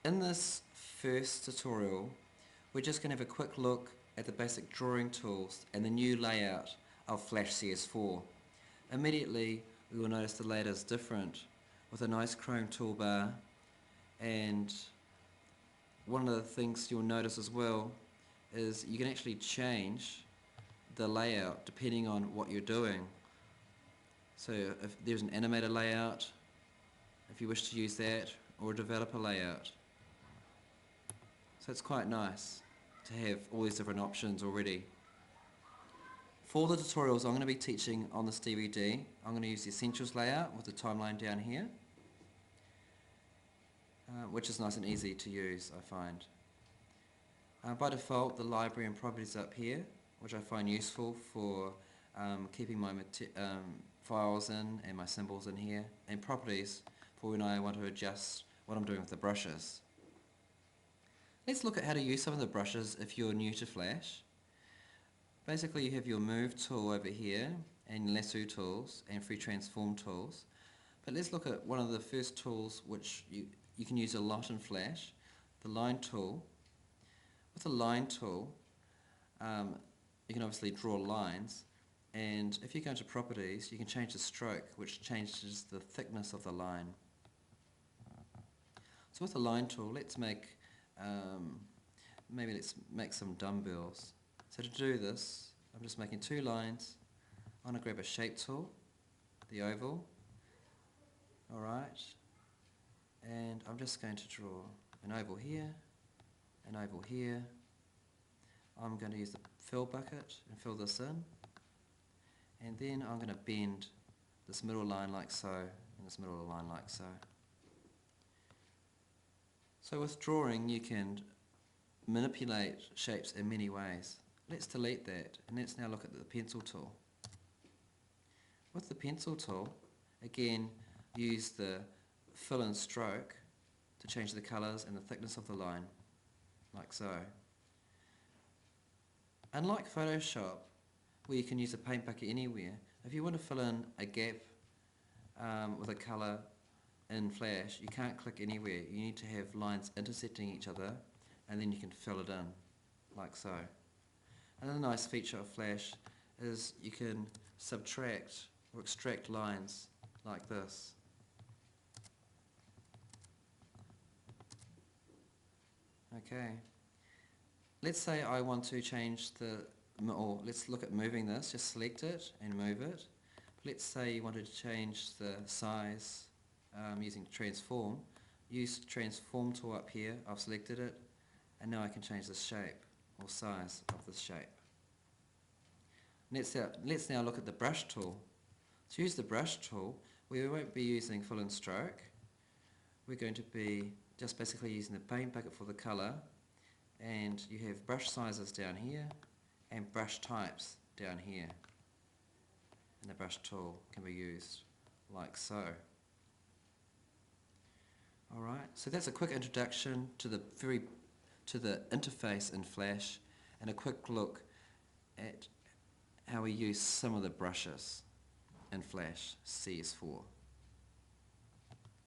In this first tutorial, we're just going to have a quick look at the basic drawing tools and the new layout of Flash CS4. Immediately, we will notice the layout is different with a nice chrome toolbar, and one of the things you'll notice as well is you can actually change the layout depending on what you're doing. So if there's an animator layout, if you wish to use that, or a developer layout. So it's quite nice to have all these different options already. For the tutorials I'm going to be teaching on this DVD, I'm going to use the Essentials layout with the timeline down here, which is nice and easy to use, I find. By default, the library and properties up here, which I find useful for keeping my files in and my symbols in here, and properties for when I want to adjust what I'm doing with the brushes. Let's look at how to use some of the brushes if you're new to Flash. Basically, you have your Move tool over here, and Lasso tools, and Free Transform tools. But let's look at one of the first tools which you can use a lot in Flash, the Line tool. With the Line tool, you can obviously draw lines, and if you go into Properties, you can change the stroke, which changes the thickness of the line. So with the Line tool, let's make let's make some dumbbells. So to do this, I'm just making two lines. I'm going to grab a shape tool, the oval, alright, and I'm just going to draw an oval here, an oval here. I'm going to use the fill bucket and fill this in, and then I'm going to bend this middle line like so, and this middle line like so. So with drawing, you can manipulate shapes in many ways. Let's delete that, and let's now look at the pencil tool. With the pencil tool, again, use the fill and stroke to change the colours and the thickness of the line, like so. Unlike Photoshop, where you can use a paint bucket anywhere, if you want to fill in a gap with a colour in Flash, you can't click anywhere. You need to have lines intersecting each other, and then you can fill it in, like so. Another nice feature of Flash is you can subtract or extract lines like this. Okay. Let's say I want to change or let's look at moving this. Just select it and move it. Let's say you wanted to change the size using Transform. Use Transform tool up here. I've selected it, and now I can change the shape or size of this shape. Let's now look at the brush tool. To use the brush tool, we won't be using fill and stroke. We're going to be just basically using the paint bucket for the colour, and you have brush sizes down here and brush types down here. And the brush tool can be used like so. Alright, so that's a quick introduction to the interface in Flash, and a quick look at how we use some of the brushes in Flash CS4.